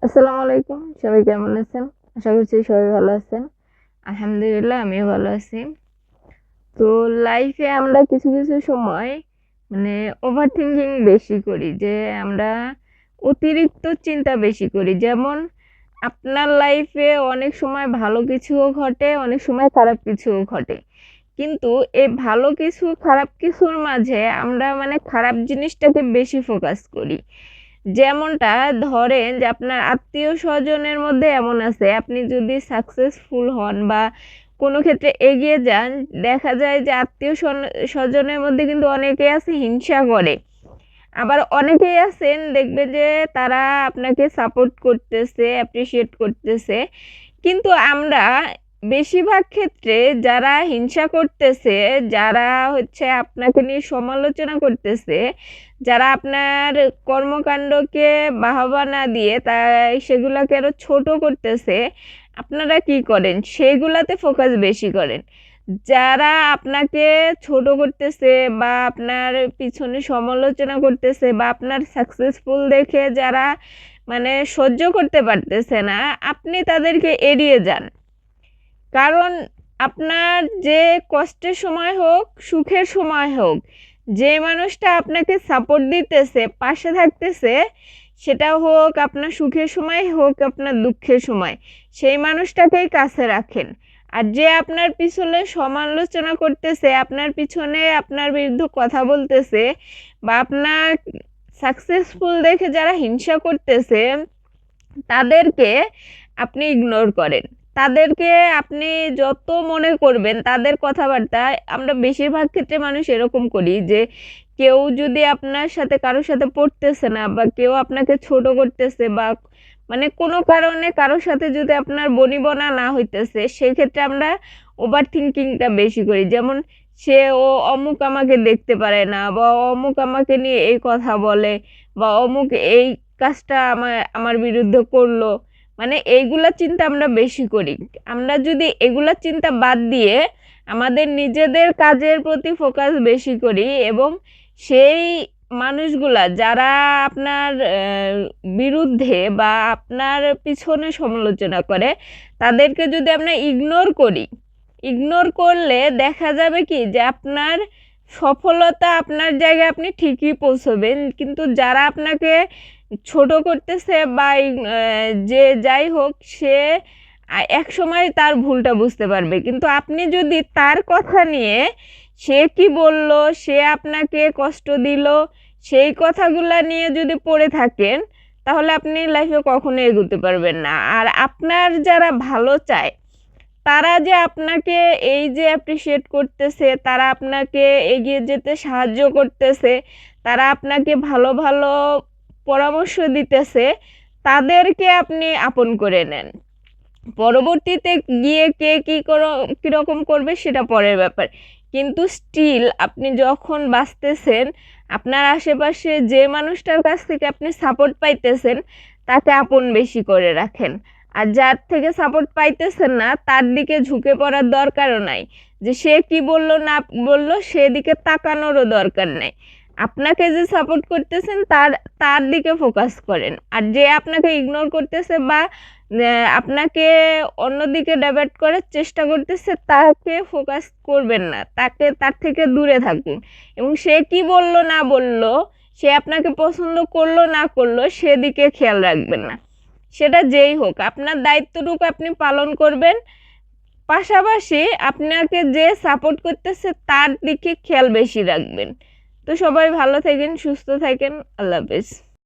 আসসালামু আলাইকুম, সবাই কেমন আছেন? আশা করছি সবাই ভালো আছেন। আলহামদুলিল্লাহ আমিও ভালো আছি। তো লাইফে আমরা কিছু কিছু সময় মানে ওভার থিঙ্কিং বেশি করি, যে আমরা অতিরিক্ত চিন্তা বেশি করি। যেমন আপনার লাইফে অনেক সময় ভালো কিছুও ঘটে, অনেক সময় খারাপ কিছুও ঘটে, কিন্তু এই ভালো কিছু খারাপ কিছুর মাঝে আমরা খারাপ জিনিসটাকে বেশি ফোকাস করি। যেমনটা ধরেন যে আপনার আত্মীয় স্বজনের মধ্যে এমন আছে, আপনি যদি সাকসেসফুল হন বা কোনো ক্ষেত্রে এগিয়ে যান, দেখা যায় যে আত্মীয় স্বজনের মধ্যে কিন্তু অনেকে আছে হিংসা করে। আবার অনেকেই আছেন দেখবে যে তারা আপনাকে সাপোর্ট করতেছে, অ্যাপ্রিসিয়েট করতেছে। কিন্তু আমরা বেশিরভাগ ক্ষেত্রে যারা হিংসা করতেছে, যারা হচ্ছে আপনাকে নিয়ে সমালোচনা করতেছে, যারা আপনার কর্মকাণ্ডকে বাহবা না দিয়ে তাই সেগুলোকে আরো ছোট করতেছে, আপনারা কি করেন? সেগুলাতে ফোকাস বেশি করেন। যারা আপনাকে ছোট করতেছে বা আপনার পিছনে সমালোচনা করতেছে বা আপনার সাকসেসফুল দেখে যারা সহ্য করতে পারতেছে না, আপনি তাদেরকে এড়িয়ে যান। কারণ আপনার যে কষ্টের সময় হোক, সুখের সময় হোক, যে মানুষটা আপনাকে সাপোর্ট দিতেছে, পাশে থাকতেছে, সেটা হোক আপনার সুখের সময় হোক আপনার দুঃখের সময়, সেই মানুষটাকেই কাছে রাখেন। আর যে আপনার পিছনে সমালোচনা করতেছে, আপনার পিছনে আপনার বিরুদ্ধে কথা বলতেছে বা আপনার সাকসেসফুল দেখে যারা হিংসা করতেছে, তাদেরকে আপনি ইগনোর করেন। তাদেরকে আপনি যত মনে করবেন তাদের কথাবার্তা, আমরা বেশিরভাগ ক্ষেত্রে মানুষ এরকম করি যে কেউ যদি আপনার সাথে কারোর সাথে পড়তেছে না বা কেউ আপনাকে ছোট করতেছে বা কোনো কারণে কারোর সাথে যদি আপনার বনিবনা না হইতেছে, সেই ক্ষেত্রে আমরা ওভার থিঙ্কিংটা বেশি করি। যেমন ও অমুক আমাকে দেখতে পারে না, বা অমুক আমাকে নিয়ে এই কথা বলে, বা অমুক এই কাজটা আমার আমার বিরুদ্ধে করলো, এইগুলা চিন্তা আমরা বেশি করি। আমরা যদি এগুলা চিন্তা বাদ দিয়ে আমাদের নিজেদের কাজের প্রতি ফোকাস বেশি করি, এবং সেই মানুষগুলা যারা আপনার বিরুদ্ধে বা আপনার পিছনে সমালোচনা করে, তাদেরকে যদি আমরা ইগনোর করি, ইগনোর করলে দেখা যাবে কি যে আপনার সফলতা আপনার জায়গায় আপনি ঠিকই পৌঁছবেন। কিন্তু যারা আপনাকে ছোট করতেছে বা যে যাই হোক, সে এক সময় তার ভুলটা বুঝতে পারবে, কিন্তু আপনি যদি তার কথা নিয়ে সে কি বলল, সে আপনাকে কষ্ট দিল, সেই কথাগুলা নিয়ে যদি পড়ে থাকেন, তাহলে আপনি লাইফে কখনো এগোতে পারবেন না। আর আপনার যারা ভালো চায়, তারা যে আপনাকে এই যে অ্যাপ্রিসিয়েট করতেছে, তারা আপনাকে এগিয়ে যেতে সাহায্য করতেছে, তারা আপনাকে ভালো ভালো পরামর্শ দিতেছে, তাদেরকে আপনি আপন করে নেন। পরবর্তীতে গিয়ে কে কীরকম করবে সেটা পরের ব্যাপার, কিন্তু স্টিল আপনি যখন বাঁচতেছেন, আপনার আশেপাশে যে মানুষটার কাছ থেকে আপনি সাপোর্ট পাইতেছেন, তাকে আপন বেশি করে রাখেন। আর যার থেকে সাপোর্ট পাইতেছেন না, তার দিকে ঝুঁকে পড়ার দরকারও নাই। যে সে কি বললো না বললো সেদিকে তাকানোরও দরকার নাই। আপনাকে যে সাপোর্ট করতেছেন তার তার দিকে ফোকাস করেন। আর যে আপনাকে ইগনোর করতেছে বা আপনাকে অন্যদিকে ডাইভার্ট করার চেষ্টা করতেছে, তাকে ফোকাস করবেন না, তার থেকে দূরে থাকুন। এবং সে কি বললো না বললো, সে আপনাকে পছন্দ করলো না করলো, সেদিকে খেয়াল রাখবেন না। সেটা যেই হোক, আপনার দায়িত্বটুকু আপনি পালন করবেন, পাশাপাশি আপনাকে যে সাপোর্ট করতেছে তার দিকে খেয়াল বেশি রাখবেন। তো সবাই ভালো থাকেন, সুস্থ থাকেন। আল্লাহ হাফেজ।